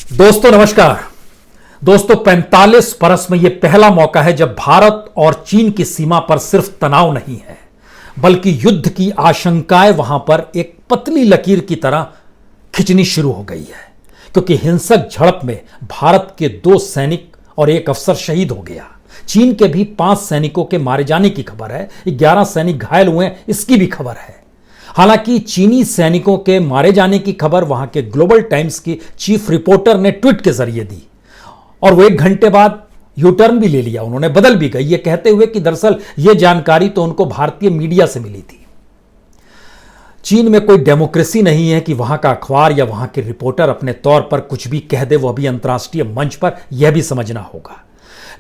दोस्तों नमस्कार। दोस्तों 45 बरस में यह पहला मौका है जब भारत और चीन की सीमा पर सिर्फ तनाव नहीं है बल्कि युद्ध की आशंकाएं वहां पर एक पतली लकीर की तरह खिंचनी शुरू हो गई है, क्योंकि हिंसक झड़प में भारत के 2 सैनिक और 1 अफसर शहीद हो गया। चीन के भी 5 सैनिकों के मारे जाने की खबर है, 11 सैनिक घायल हुए हैं, इसकी भी खबर है। हालांकि चीनी सैनिकों के मारे जाने की खबर वहां के ग्लोबल टाइम्स की चीफ रिपोर्टर ने ट्वीट के जरिए दी और वो 1 घंटे बाद यू टर्न भी ले लिया, उन्होंने बदल भी गई, ये कहते हुए कि दरअसल ये जानकारी तो उनको भारतीय मीडिया से मिली थी। चीन में कोई डेमोक्रेसी नहीं है कि वहां का अखबार या वहां के रिपोर्टर अपने तौर पर कुछ भी कह दे, वो भी अंतर्राष्ट्रीय मंच पर, यह भी समझना होगा।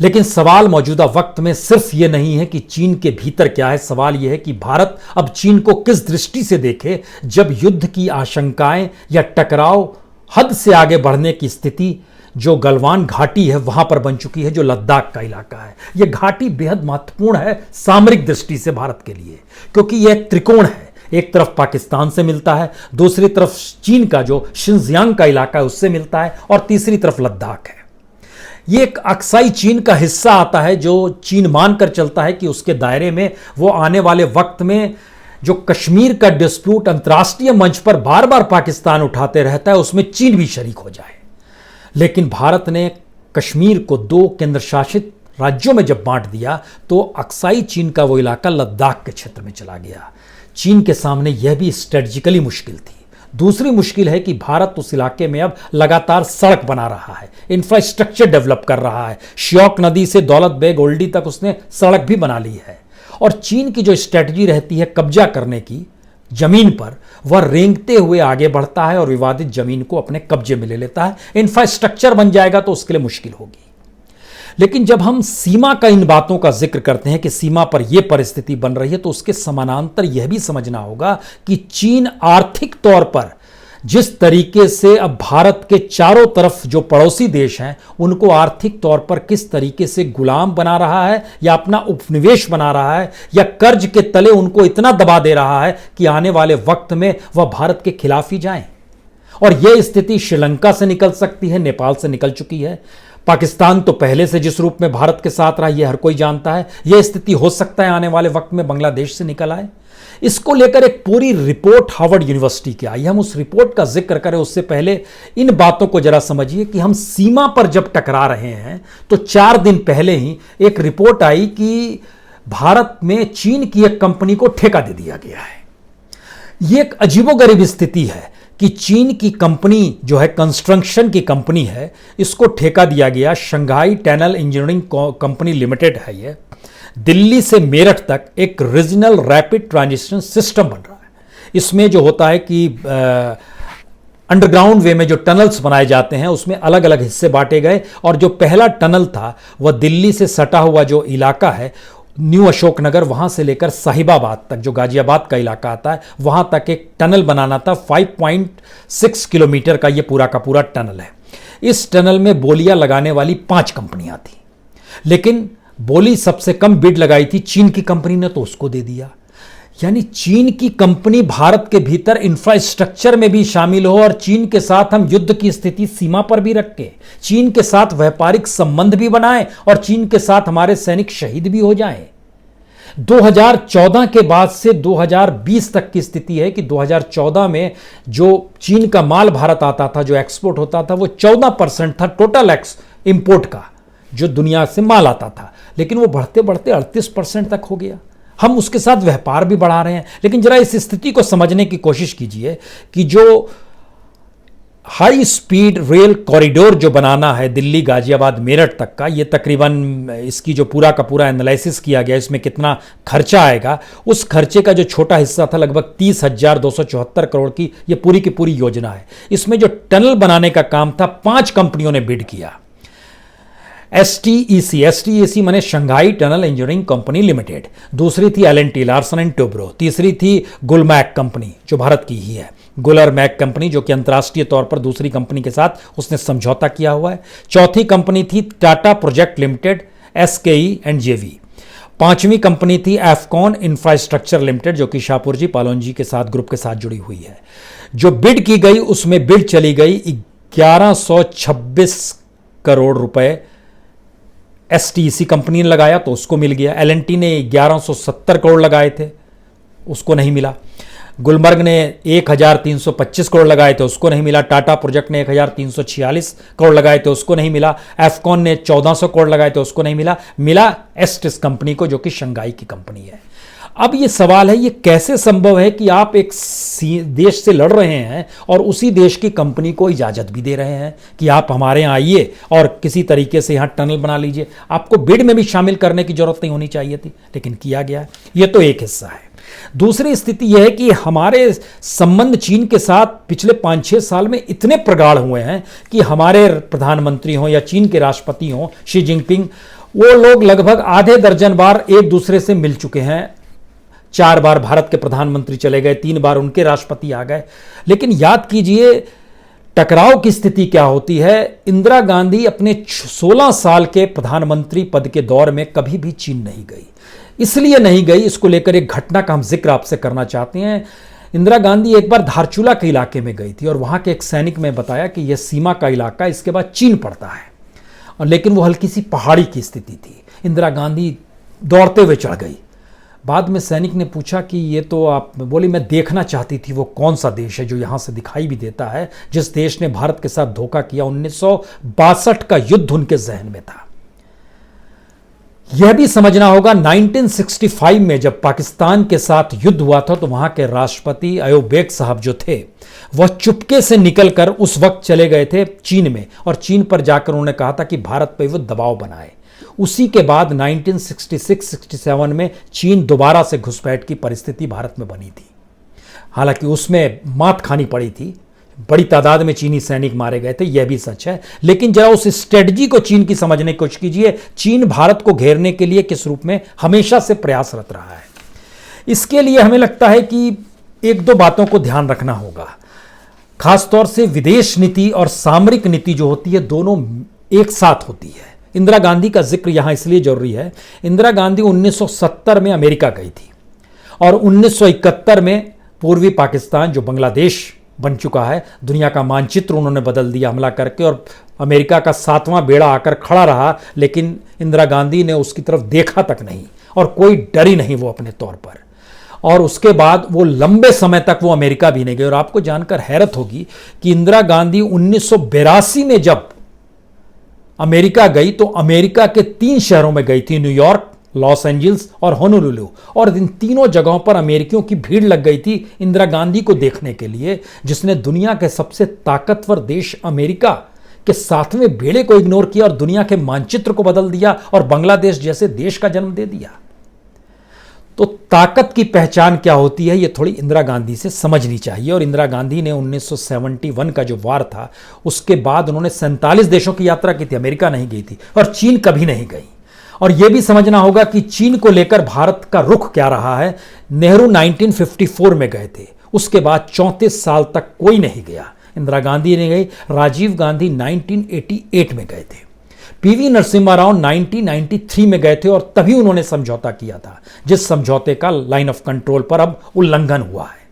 लेकिन सवाल मौजूदा वक्त में सिर्फ यह नहीं है कि चीन के भीतर क्या है, सवाल यह है कि भारत अब चीन को किस दृष्टि से देखे जब युद्ध की आशंकाएं या टकराव हद से आगे बढ़ने की स्थिति जो गलवान घाटी है वहां पर बन चुकी है, जो लद्दाख का इलाका है। यह घाटी बेहद महत्वपूर्ण है सामरिक दृष्टि से भारत के लिए, क्योंकि यह एक त्रिकोण है। एक तरफ पाकिस्तान से मिलता है, दूसरी तरफ चीन का जो शिनजियांग का इलाका है उससे मिलता है, और तीसरी तरफ लद्दाख है। ये एक अक्साई चीन का हिस्सा आता है जो चीन मानकर चलता है कि उसके दायरे में वो आने वाले वक्त में जो कश्मीर का डिस्प्यूट अंतर्राष्ट्रीय मंच पर बार बार पाकिस्तान उठाते रहता है उसमें चीन भी शरीक हो जाए। लेकिन भारत ने कश्मीर को 2 केंद्र शासित राज्यों में जब बांट दिया तो अक्साई चीन का वो इलाका लद्दाख के क्षेत्र में चला गया। चीन के सामने यह भी स्ट्रेटेजिकली मुश्किल थी। दूसरी मुश्किल है कि भारत उस इलाके में अब लगातार सड़क बना रहा है, इंफ्रास्ट्रक्चर डेवलप कर रहा है। श्योक नदी से दौलत बेग ओल्डी तक उसने सड़क भी बना ली है। और चीन की जो स्ट्रेटजी रहती है कब्जा करने की जमीन पर, वह रेंगते हुए आगे बढ़ता है और विवादित जमीन को अपने कब्जे में ले लेता है। इंफ्रास्ट्रक्चर बन जाएगा तो उसके लिए मुश्किल होगी। लेकिन जब हम सीमा का इन बातों का जिक्र करते हैं कि सीमा पर यह परिस्थिति बन रही है, तो उसके समानांतर यह भी समझना होगा कि चीन आर्थिक तौर पर जिस तरीके से अब भारत के चारों तरफ जो पड़ोसी देश हैं उनको आर्थिक तौर पर किस तरीके से गुलाम बना रहा है, या अपना उपनिवेश बना रहा है, या कर्ज के तले उनको इतना दबा दे रहा है कि आने वाले वक्त में वह भारत के खिलाफ ही जाएं। और यह स्थिति श्रीलंका से निकल सकती है, नेपाल से निकल चुकी है। पाकिस्तान तो पहले से जिस रूप में भारत के साथ रहा यह हर कोई जानता है। यह स्थिति हो सकता है आने वाले वक्त में बांग्लादेश से निकल आए। इसको लेकर एक पूरी रिपोर्ट हार्वर्ड यूनिवर्सिटी की आई। हम उस रिपोर्ट का जिक्र करें उससे पहले इन बातों को जरा समझिए कि हम सीमा पर जब टकरा रहे हैं तो 4 दिन पहले ही एक रिपोर्ट आई कि भारत में चीन की एक कंपनी को ठेका दे दिया गया है। यह एक अजीबोगरीब स्थिति है कि चीन की कंपनी जो है, कंस्ट्रक्शन की कंपनी है, इसको ठेका दिया गया। Shanghai tunnel engineering company limited है। ये दिल्ली से मेरठ तक एक रीजनल रैपिड ट्रांजिशन सिस्टम बन रहा है। इसमें जो होता है कि अंडरग्राउंड वे में जो टनल्स बनाए जाते हैं उसमें अलग अलग हिस्से बांटे गए, और जो पहला टनल था वह दिल्ली से सटा हुआ जो इलाका है न्यू अशोकनगर, वहां से लेकर साहिबाबाद तक जो गाजियाबाद का इलाका आता है वहां तक एक टनल बनाना था। 5.6 किलोमीटर का ये पूरा का पूरा टनल है। इस टनल में बोलियां लगाने वाली 5 कंपनियां थी, लेकिन बोली सबसे कम बिड लगाई थी चीन की कंपनी ने, तो उसको दे दिया। यानी चीन की कंपनी भारत के भीतर इंफ्रास्ट्रक्चर में भी शामिल हो, और चीन के साथ हम युद्ध की स्थिति सीमा पर भी रख के चीन के साथ व्यापारिक संबंध भी बनाएं और चीन के साथ हमारे सैनिक शहीद भी हो जाएं। 2014 के बाद से 2020 तक की स्थिति है कि 2014 में जो चीन का माल भारत आता था, जो एक्सपोर्ट होता था, वो 14% था टोटल इंपोर्ट का जो दुनिया से माल आता था, लेकिन वो बढ़ते बढ़ते 38% तक हो गया। हम उसके साथ व्यापार भी बढ़ा रहे हैं। लेकिन जरा इस स्थिति को समझने की कोशिश कीजिए कि जो हाई स्पीड रेल कॉरिडोर जो बनाना है दिल्ली गाजियाबाद मेरठ तक का, ये तकरीबन इसकी जो पूरा का पूरा एनालिसिस किया गया, इसमें कितना खर्चा आएगा, उस खर्चे का जो छोटा हिस्सा था लगभग 30,274 करोड़ की ये पूरी की पूरी योजना है। इसमें जो टनल बनाने का काम था 5 कंपनियों ने बिड किया। STEC माने Shanghai tunnel engineering company limited, दूसरी थी L&T लार्सन एंड टोब्रो, तीसरी थी गुलमैक कंपनी जो भारत की ही है, गुलर मैक कंपनी जो कि अंतर्राष्ट्रीय तौर पर दूसरी कंपनी के साथ उसने समझौता किया हुआ है, चौथी कंपनी थी Tata project limited SKE and JV, 5वीं कंपनी थी एफकॉन इंफ्रास्ट्रक्चर लिमिटेड जो कि शाहपुर जी पालोन जी के साथ ग्रुप के साथ जुड़ी हुई है। जो बिड की गई उसमें बिड चली गई 1126 करोड़ रुपए एसटीसी कंपनी ने लगाया तो उसको मिल गया। एलएनटी ने 1170 करोड़ लगाए थे, उसको नहीं मिला। गुलमर्ग ने 1325 करोड़ लगाए थे, उसको नहीं मिला। टाटा प्रोजेक्ट ने 1346 करोड़ लगाए थे, उसको नहीं मिला। एफकॉन ने 1400 करोड़ लगाए थे, उसको नहीं मिला। मिला एस्टिस कंपनी को, जो कि शंघाई की कंपनी है। अब ये सवाल है, ये कैसे संभव है कि आप एक देश से लड़ रहे हैं और उसी देश की कंपनी को इजाजत भी दे रहे हैं कि आप हमारे यहाँ आइए और किसी तरीके से यहाँ टनल बना लीजिए। आपको बिड में भी शामिल करने की जरूरत नहीं होनी चाहिए थी, लेकिन किया गया। ये तो एक हिस्सा है। दूसरी स्थिति यह है कि हमारे संबंध चीन के साथ पिछले 5-6 साल में इतने प्रगाढ़ हुए हैं कि हमारे प्रधानमंत्री हों या चीन के राष्ट्रपति हों शी जिनपिंग, वो लोग लगभग आधे दर्जन बार एक दूसरे से मिल चुके हैं। 4 बार भारत के प्रधानमंत्री चले गए, 3 बार उनके राष्ट्रपति आ गए। लेकिन याद कीजिए टकराव की स्थिति क्या होती है। इंदिरा गांधी अपने 16 साल के प्रधानमंत्री पद के दौर में कभी भी चीन नहीं गई। इसलिए नहीं गई, इसको लेकर एक घटना का हम जिक्र आपसे करना चाहते हैं। इंदिरा गांधी एक बार धारचूला के इलाके में गई थी और वहां के एक सैनिक ने बताया कि यह सीमा का इलाका, इसके बाद चीन पड़ता है। और लेकिन वो हल्की सी पहाड़ी की स्थिति थी। इंदिरा गांधी दौड़ते हुए चढ़ गई। बाद में सैनिक ने पूछा कि ये तो आप, बोली मैं देखना चाहती थी वो कौन सा देश है जो यहां से दिखाई भी देता है, जिस देश ने भारत के साथ धोखा किया। 1962 का युद्ध उनके जहन में था। यह भी समझना होगा 1965 में जब पाकिस्तान के साथ युद्ध हुआ था तो वहां के राष्ट्रपति अयूब बेग साहब जो थे वह चुपके से निकलकर उस वक्त चले गए थे चीन में, और चीन पर जाकर उन्होंने कहा था कि भारत पर वो दबाव बनाए। उसी के बाद 1966-67 में चीन दोबारा से घुसपैठ की परिस्थिति भारत में बनी थी। हालांकि उसमें मात खानी पड़ी थी, बड़ी तादाद में चीनी सैनिक मारे गए थे, यह भी सच है। लेकिन जरा उस स्ट्रेटजी को चीन की समझने की कोशिश कीजिए। चीन भारत को घेरने के लिए किस रूप में हमेशा से प्रयासरत रहा है। इसके लिए हमें लगता है कि 1-2 बातों को ध्यान रखना होगा। खासतौर से विदेश नीति और सामरिक नीति जो होती है, दोनों एक साथ होती है। इंदिरा गांधी का जिक्र यहां इसलिए जरूरी है। इंदिरा गांधी 1970 में अमेरिका गई थी और 1971 में पूर्वी पाकिस्तान, जो बांग्लादेश बन चुका है, दुनिया का मानचित्र उन्होंने बदल दिया हमला करके, और अमेरिका का 7वां बेड़ा आकर खड़ा रहा। लेकिन इंदिरा गांधी ने उसकी तरफ देखा तक नहीं और कोई डरी नहीं वो अपने तौर पर। और उसके बाद वो लंबे समय तक वो अमेरिका भी नहीं गए। और आपको जानकर हैरत होगी कि इंदिरा गांधी 1982 में जब अमेरिका गई तो अमेरिका के 3 शहरों में गई थी, न्यूयॉर्क, लॉस एंजल्स और होनोलुलु। और इन तीनों जगहों पर अमेरिकियों की भीड़ लग गई थी इंदिरा गांधी को देखने के लिए, जिसने दुनिया के सबसे ताकतवर देश अमेरिका के 7वें बेड़े को इग्नोर किया और दुनिया के मानचित्र को बदल दिया और बांग्लादेश जैसे देश का जन्म दे दिया। तो ताकत की पहचान क्या होती है, ये थोड़ी इंदिरा गांधी से समझनी चाहिए। और इंदिरा गांधी ने 1971 का जो वार था, उसके बाद उन्होंने 47 देशों की यात्रा की थी, अमेरिका नहीं गई थी और चीन कभी नहीं गई। और यह भी समझना होगा कि चीन को लेकर भारत का रुख क्या रहा है। नेहरू 1954 में गए थे, उसके बाद 34 साल तक कोई नहीं गया। इंदिरा गांधी नहीं गई, राजीव गांधी 1988 में गए थे, पीवी नरसिम्हा राव 1993 में गए थे और तभी उन्होंने समझौता किया था, जिस समझौते का लाइन ऑफ कंट्रोल पर अब उल्लंघन हुआ है।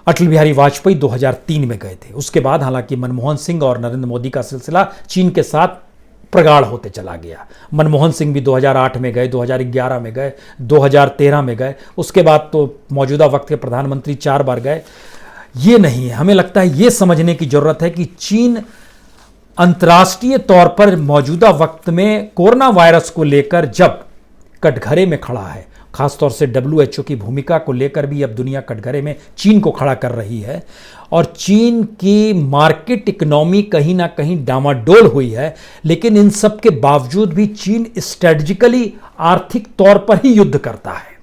अटल बिहारी वाजपेयी 2003 में गए थे। उसके बाद हालांकि मनमोहन सिंह और नरेंद्र मोदी का सिलसिला चीन के साथ प्रगाढ़ होते चला गया। मनमोहन सिंह भी 2008 में गए, 2011 में गए, 2013 में गए। उसके बाद तो मौजूदा वक्त के प्रधानमंत्री 4 बार गए। ये नहीं है, हमें लगता है ये समझने की जरूरत है कि चीन अंतर्राष्ट्रीय तौर पर मौजूदा वक्त में कोरोना वायरस को लेकर जब कटघरे में खड़ा है, खासतौर से WHO की भूमिका को लेकर भी अब दुनिया कटघरे में चीन को खड़ा कर रही है। और चीन की मार्केट इकोनॉमी कहीं ना कहीं डामाडोल हुई है। लेकिन इन सब के बावजूद भी चीन स्ट्रेटजिकली आर्थिक तौर पर ही युद्ध करता है।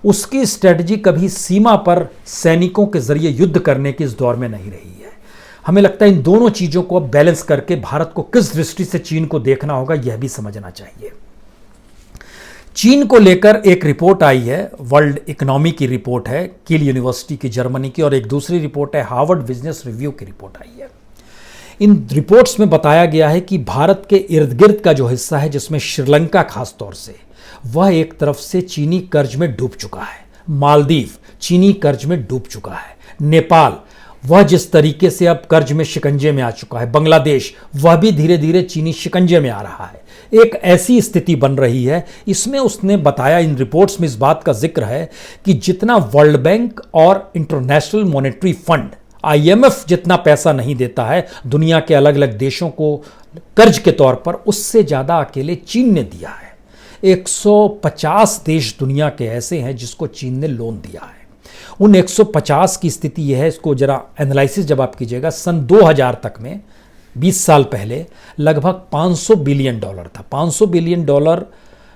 उसकी स्ट्रेटजी कभी सीमा पर सैनिकों के जरिए युद्ध करने की इस दौर में नहीं रही है। हमें लगता है इन दोनों चीजों को अब बैलेंस करके भारत को किस दृष्टि से चीन को देखना होगा, यह भी समझना चाहिए। चीन को लेकर एक रिपोर्ट आई है, वर्ल्ड इकोनॉमी की रिपोर्ट है, किल यूनिवर्सिटी की जर्मनी की, और एक दूसरी रिपोर्ट है हार्वर्ड बिजनेस रिव्यू की रिपोर्ट आई है। इन रिपोर्ट्स में बताया गया है कि भारत के इर्द गिर्द का जो हिस्सा है, जिसमें श्रीलंका खास तौर से, वह एक तरफ से चीनी कर्ज में डूब चुका है। मालदीव चीनी कर्ज में डूब चुका है। नेपाल वह जिस तरीके से अब कर्ज में शिकंजे में आ चुका है, बांग्लादेश वह भी धीरे धीरे चीनी शिकंजे में आ रहा है। एक ऐसी स्थिति बन रही है। इसमें उसने बताया, इन रिपोर्ट्स में इस बात का जिक्र है कि जितना वर्ल्ड बैंक और इंटरनेशनल मॉनेटरी फंड IMF जितना पैसा नहीं देता है दुनिया के अलग अलग देशों को कर्ज के तौर पर, उससे ज्यादा अकेले चीन ने दिया है। 150 देश दुनिया के ऐसे हैं जिसको चीन ने लोन दिया है। उन 150 की स्थिति यह है, इसको जरा एनालिसिस जब आप कीजिएगा, सन 2000 तक में 20 साल पहले लगभग $500 बिलियन था। $500 बिलियन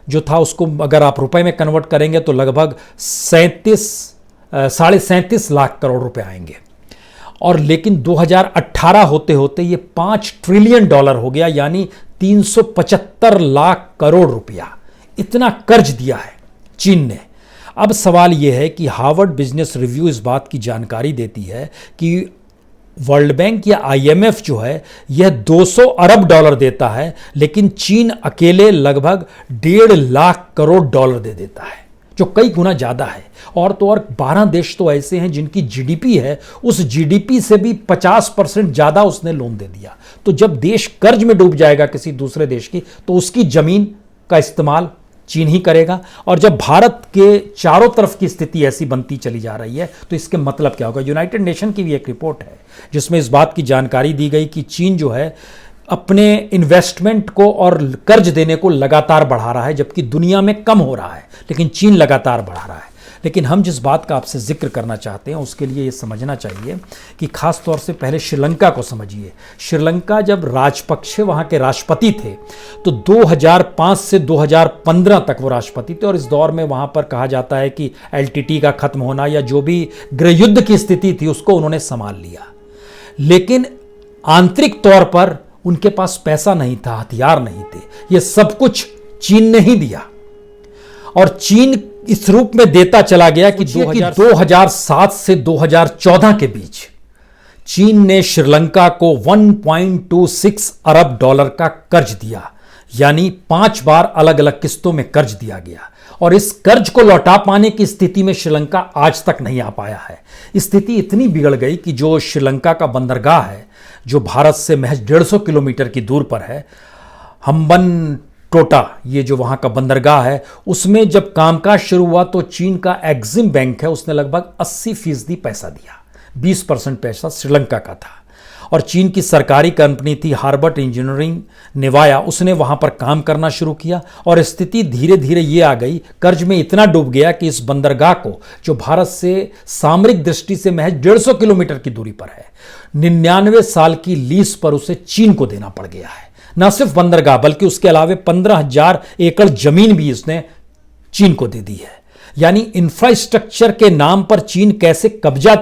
जो था उसको अगर आप रुपए में कन्वर्ट करेंगे तो लगभग 37.5 लाख करोड़ रुपए आएंगे। और लेकिन 2018 होते होते ये $5 ट्रिलियन हो गया, यानी 375 लाख करोड़ रुपया। इतना कर्ज दिया है चीन ने। अब सवाल यह है कि हार्वर्ड बिजनेस रिव्यू इस बात की जानकारी देती है कि वर्ल्ड बैंक या IMF जो है यह $200 अरब देता है, लेकिन चीन अकेले लगभग 1.5 लाख करोड़ दे देता है, जो कई गुना ज्यादा है। और तो और 12 देश तो ऐसे हैं जिनकी GDP है, उस GDP से भी 50% ज्यादा उसने लोन दे दिया। तो जब देश कर्ज में डूब जाएगा किसी दूसरे देश की, तो उसकी जमीन का इस्तेमाल चीन ही करेगा। और जब भारत के चारों तरफ की स्थिति ऐसी बनती चली जा रही है तो इसके मतलब क्या होगा। यूनाइटेड नेशन की भी एक रिपोर्ट है जिसमें इस बात की जानकारी दी गई कि चीन जो है अपने इन्वेस्टमेंट को और कर्ज देने को लगातार बढ़ा रहा है, जबकि दुनिया में कम हो रहा है, लेकिन चीन लगातार बढ़ा रहा है। लेकिन हम जिस बात का आपसे जिक्र करना चाहते हैं उसके लिए ये समझना चाहिए कि खास तौर से पहले श्रीलंका को समझिए। श्रीलंका जब राजपक्षे वहाँ के राष्ट्रपति थे तो 2005 से 2015 तक वो राष्ट्रपति थे, और इस दौर में वहाँ पर कहा जाता है कि LTT का खत्म होना या जो भी गृह युद्ध की स्थिति थी उसको उन्होंने संभाल लिया। लेकिन आंतरिक तौर पर उनके पास पैसा नहीं था, हथियार नहीं थे, ये सब कुछ चीन ने ही दिया। और चीन इस रूप में देता चला गया कि 2007 से 2014 के बीच चीन ने श्रीलंका को $1.26 अरब का कर्ज दिया, यानी 5 बार अलग अलग किस्तों में कर्ज दिया गया। और इस कर्ज को लौटा पाने की स्थिति में श्रीलंका आज तक नहीं आ पाया है। स्थिति इतनी बिगड़ गई कि जो श्रीलंका का बंदरगाह है, जो भारत से महज 150 किलोमीटर की दूर पर है, हम्बन टोटा, ये जो वहाँ का बंदरगाह है, उसमें जब कामकाज शुरू हुआ तो चीन का एक्सिम बैंक है, उसने लगभग 80% पैसा दिया, 20% पैसा श्रीलंका का था। और चीन की सरकारी कंपनी थी हार्बर्ट इंजीनियरिंग नेवाया, उसने वहाँ पर काम करना शुरू किया। और स्थिति धीरे धीरे ये आ गई, कर्ज में इतना डूब गया कि इस बंदरगाह को, जो भारत से सामरिक दृष्टि से महज 150 किलोमीटर की दूरी पर है, 99 साल की लीज पर उसे चीन को देना पड़ गया है। न सिर्फ बंदरगाह बल्कि उसके अलावा 15,000 एकड़ जमीन भी इसने चीन को दे दी है। यानी इंफ्रास्ट्रक्चर के नाम पर चीन कैसे कब्जा,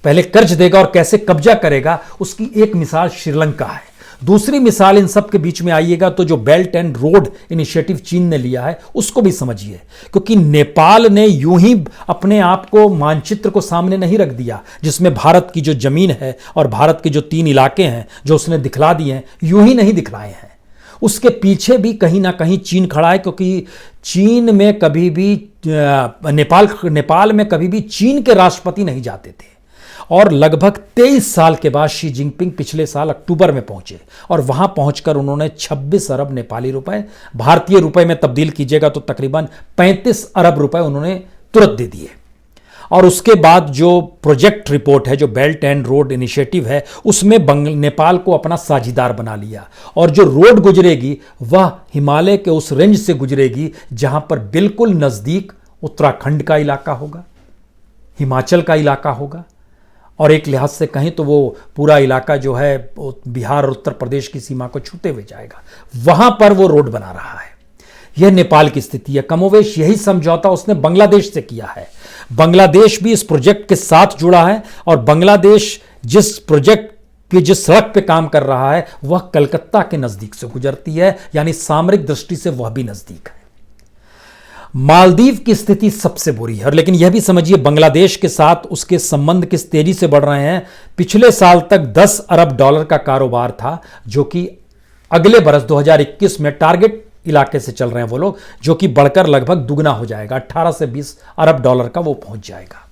पहले कर्ज देगा और कैसे कब्जा करेगा, उसकी एक मिसाल श्रीलंका है। दूसरी मिसाल इन सब के बीच में आइएगा तो जो बेल्ट एंड रोड इनिशिएटिव चीन ने लिया है उसको भी समझिए, क्योंकि नेपाल ने यूं ही अपने आप को मानचित्र को सामने नहीं रख दिया, जिसमें भारत की जो जमीन है और भारत के जो 3 इलाके हैं जो उसने दिखला दिए हैं, यूं ही नहीं दिखलाए हैं। उसके पीछे भी कहीं ना कहीं चीन खड़ा है, क्योंकि चीन में कभी भी नेपाल में कभी भी चीन के राष्ट्रपति नहीं जाते थे। और लगभग 23 साल के बाद शी जिनपिंग पिछले साल अक्टूबर में पहुंचे, और वहां पहुंचकर उन्होंने 26 अरब नेपाली रुपए, भारतीय रुपए में तब्दील कीजिएगा तो तकरीबन 35 अरब रुपए उन्होंने तुरंत दे दिए। और उसके बाद जो प्रोजेक्ट रिपोर्ट है, जो बेल्ट एंड रोड इनिशिएटिव है, उसमें नेपाल को अपना साझीदार बना लिया। और जो रोड गुजरेगी वह हिमालय के उस रेंज से गुजरेगी जहां पर बिल्कुल नजदीक उत्तराखंड का इलाका होगा, हिमाचल का इलाका होगा, और एक लिहाज से कहीं तो वो पूरा इलाका जो है बिहार और उत्तर प्रदेश की सीमा को छूते हुए जाएगा। वहां पर वो रोड बना रहा है। यह नेपाल की स्थिति है। कमोवेश यही समझौता उसने बांग्लादेश से किया है। बांग्लादेश भी इस प्रोजेक्ट के साथ जुड़ा है, और बांग्लादेश जिस प्रोजेक्ट की जिस सड़क पे काम कर रहा है वह कलकत्ता के नजदीक से गुजरती है, यानी सामरिक दृष्टि से वह भी नजदीक है। मालदीव की स्थिति सबसे बुरी है, लेकिन यह भी समझिए बांग्लादेश के साथ उसके संबंध किस तेजी से बढ़ रहे हैं। पिछले साल तक $10 अरब का कारोबार था, जो कि अगले बरस 2021 में टारगेट इलाके से चल रहे हैं वो लोग, जो कि बढ़कर लगभग दुगना हो जाएगा, 18 से 20 अरब डॉलर का वो पहुंच जाएगा।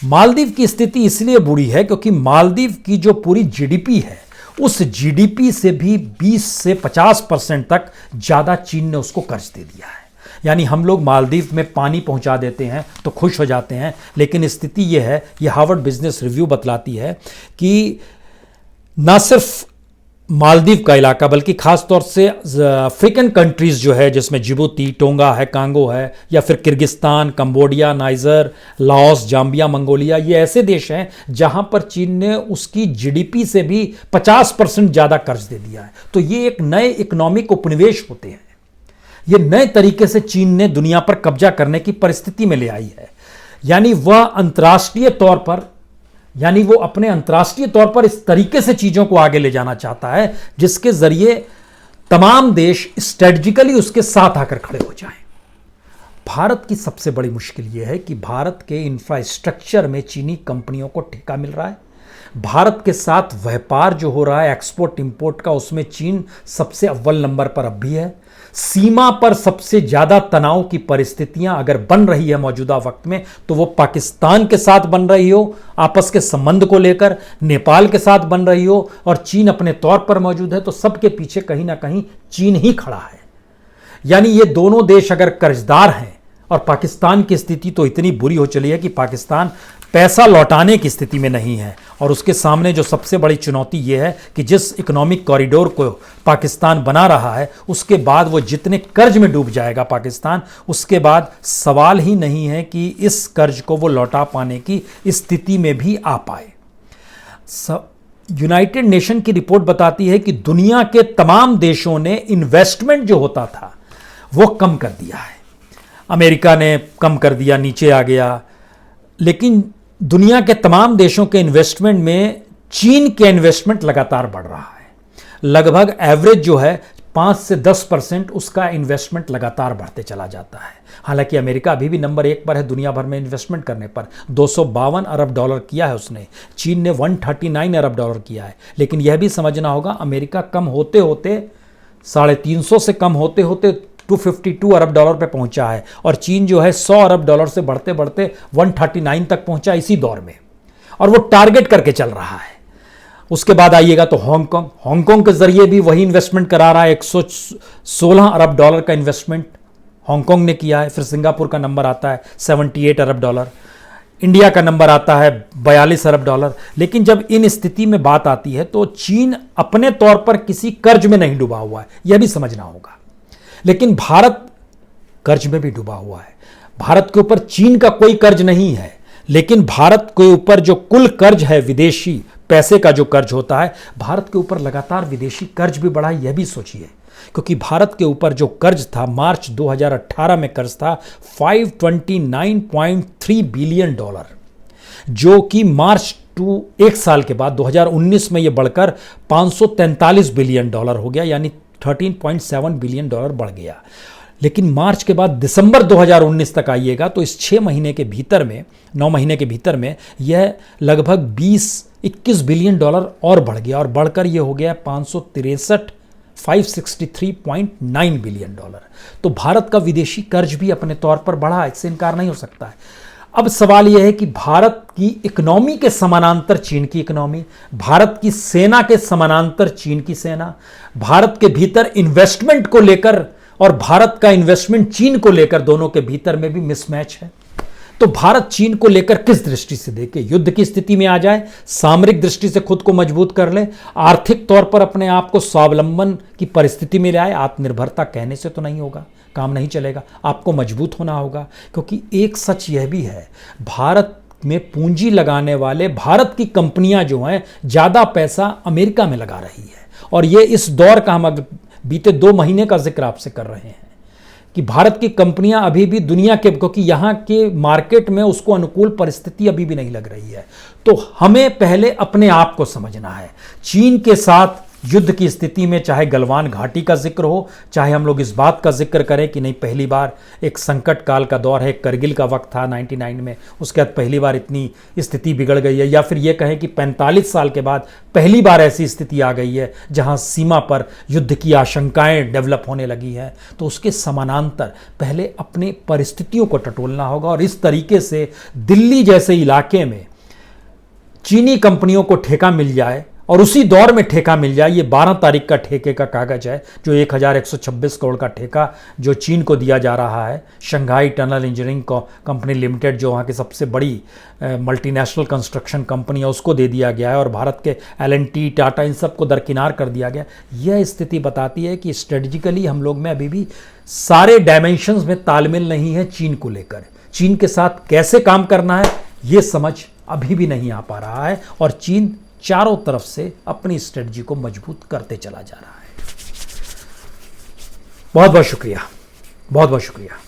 मालदीव की स्थिति इसलिए बुरी है क्योंकि मालदीव की जो पूरी जीडीपी है, उस जीडीपी से भी 20 से 50% तक ज्यादा चीन ने उसको कर्ज दे दिया है। यानी हम लोग मालदीव में पानी पहुंचा देते हैं तो खुश हो जाते हैं, लेकिन स्थिति यह है, यह हार्वर्ड बिजनेस रिव्यू बतलाती है कि ना सिर्फ मालदीव का इलाका बल्कि खासतौर से अफ्रीकन कंट्रीज जो है, जिसमें जिबूती, टोंगा है, कांगो है, या फिर Kyrgyzstan, Cambodia, niger, Laos, Zambia, Mongolia, ये ऐसे देश हैं जहां पर चीन ने उसकी जीडीपी से भी 50% ज्यादा कर्ज दे दिया है। तो ये एक नए इकोनॉमिक उपनिवेश होते हैं, ये नए तरीके से चीन ने दुनिया पर कब्जा करने की परिस्थिति में ले आई है। यानी वो अपने अंतर्राष्ट्रीय तौर पर इस तरीके से चीजों को आगे ले जाना चाहता है जिसके जरिए तमाम देश स्ट्रेटजिकली उसके साथ आकर खड़े हो जाएं। भारत की सबसे बड़ी मुश्किल यह है कि भारत के इंफ्रास्ट्रक्चर में चीनी कंपनियों को ठेका मिल रहा है। भारत के साथ व्यापार जो हो रहा है एक्सपोर्ट इंपोर्ट का, उसमें चीन सबसे अव्वल नंबर पर अब भी है। सीमा पर सबसे ज्यादा तनाव की परिस्थितियां अगर बन रही है मौजूदा वक्त में, तो वो पाकिस्तान के साथ बन रही हो आपस के संबंध को लेकर, नेपाल के साथ बन रही हो, और चीन अपने तौर पर मौजूद है, तो सबके पीछे कहीं ना कहीं चीन ही खड़ा है। यानी ये दोनों देश अगर कर्जदार हैं, और पाकिस्तान की स्थिति तो इतनी बुरी हो चली है कि पाकिस्तान पैसा लौटाने की स्थिति में नहीं है, और उसके सामने जो सबसे बड़ी चुनौती यह है कि जिस इकोनॉमिक कॉरिडोर को पाकिस्तान बना रहा है, उसके बाद वो जितने कर्ज में डूब जाएगा पाकिस्तान, उसके बाद सवाल ही नहीं है कि इस कर्ज को वो लौटा पाने की स्थिति में भी आ पाए। यूनाइटेड नेशन की रिपोर्ट बताती है कि दुनिया के तमाम देशों ने इन्वेस्टमेंट जो होता था वो कम कर दिया है। अमेरिका ने कम कर दिया, नीचे आ गया, लेकिन दुनिया के तमाम देशों के इन्वेस्टमेंट में चीन के इन्वेस्टमेंट लगातार बढ़ रहा है। लगभग एवरेज जो है 5 से 10% उसका इन्वेस्टमेंट लगातार बढ़ते चला जाता है। हालांकि अमेरिका अभी भी नंबर 1 पर है दुनिया भर में इन्वेस्टमेंट करने पर, $252 अरब किया है उसने। चीन ने $139 अरब किया है। लेकिन यह भी समझना होगा, अमेरिका कम होते होते 350 से कम होते होते $252 अरब पे पहुंचा है, और चीन जो है $100 अरब से बढ़ते बढ़ते 139 तक पहुंचा इसी दौर में, और वो टारगेट करके चल रहा है। उसके बाद आइएगा तो हांगकांग के जरिए भी वही इन्वेस्टमेंट करा रहा है। $116 अरब का इन्वेस्टमेंट हांगकांग ने किया है। फिर सिंगापुर का नंबर आता है $78 अरब, इंडिया का नंबर आता है $42 अरब। लेकिन जब इन स्थिति में बात आती है तो चीन अपने तौर पर किसी कर्ज में नहीं डूबा हुआ है, यह भी समझना होगा। लेकिन भारत कर्ज में भी डूबा हुआ है। भारत के ऊपर चीन का कोई कर्ज नहीं है, लेकिन भारत के ऊपर जो कुल कर्ज है, विदेशी पैसे का जो कर्ज होता है, भारत के ऊपर लगातार विदेशी कर्ज भी बढ़ा है, यह भी सोचिए। क्योंकि भारत के ऊपर जो कर्ज था, मार्च 2018 में कर्ज था $529.3 बिलियन, जो कि मार्च एक साल के बाद 2019 में यह बढ़कर $543 बिलियन हो गया, यानी $13.7 बिलियन बढ़ गया। लेकिन मार्च के बाद दिसंबर 2019 तक आइएगा तो इस 9 महीने के भीतर में यह लगभग 21 बिलियन और बढ़ गया, और बढ़कर यह हो गया 563.9 बिलियन। तो भारत का विदेशी कर्ज भी अपने तौर पर बढ़ा, इससे इनकार नहीं हो सकता है। अब सवाल यह है कि भारत की इकोनॉमी के समानांतर चीन की इकोनॉमी, भारत की सेना के समानांतर चीन की सेना, भारत के भीतर इन्वेस्टमेंट को लेकर और भारत का इन्वेस्टमेंट चीन को लेकर, दोनों के भीतर में भी मिसमैच है। तो भारत चीन को लेकर किस दृष्टि से देखे? युद्ध की स्थिति में आ जाए, सामरिक दृष्टि से खुद को मजबूत कर ले, आर्थिक तौर पर अपने आप को स्वावलंबन की परिस्थिति में लाए। आत्मनिर्भरता कहने से तो नहीं होगा, काम नहीं चलेगा, आपको मजबूत होना होगा। क्योंकि एक सच यह भी है, भारत में पूंजी लगाने वाले भारत की कंपनियां जो हैं, ज्यादा पैसा अमेरिका में लगा रही है। और ये इस दौर का हम बीते 2 महीने का जिक्र आपसे कर रहे हैं कि भारत की कंपनियां अभी भी दुनिया के, क्योंकि यहां के मार्केट में उसको अनुकूल परिस्थिति अभी भी नहीं लग रही है। तो हमें पहले अपने आप को समझना है। चीन के साथ युद्ध की स्थिति में चाहे गलवान घाटी का जिक्र हो, चाहे हम लोग इस बात का जिक्र करें कि नहीं पहली बार एक संकट काल का दौर है, करगिल का वक्त था 99 में, उसके बाद पहली बार इतनी स्थिति बिगड़ गई है, या फिर ये कहें कि 45 साल के बाद पहली बार ऐसी स्थिति आ गई है जहां सीमा पर युद्ध की आशंकाएं डेवलप होने लगी हैं, तो उसके समानांतर पहले अपने परिस्थितियों को टटोलना होगा। और इस तरीके से दिल्ली जैसे इलाके में चीनी कंपनियों को ठेका मिल जाए और उसी दौर में ठेका मिल जाए, ये 12 तारीख का ठेके का कागज है, जो 1126 करोड़ का ठेका जो चीन को दिया जा रहा है। Shanghai tunnel engineering company limited, जो वहाँ की सबसे बड़ी मल्टीनेशनल कंस्ट्रक्शन कंपनी है, उसको दे दिया गया है, और भारत के L&T, टाटा, इन सबको दरकिनार कर दिया गया। यह स्थिति बताती है कि स्ट्रेटेजिकली हम लोग में अभी भी सारे डायमेंशंस में तालमेल नहीं है चीन को लेकर। चीन के साथ कैसे काम करना है ये समझ अभी भी नहीं आ पा रहा है, और चीन चारों तरफ से अपनी स्ट्रेटजी को मजबूत करते चला जा रहा है। बहुत बहुत शुक्रिया, बहुत बहुत शुक्रिया।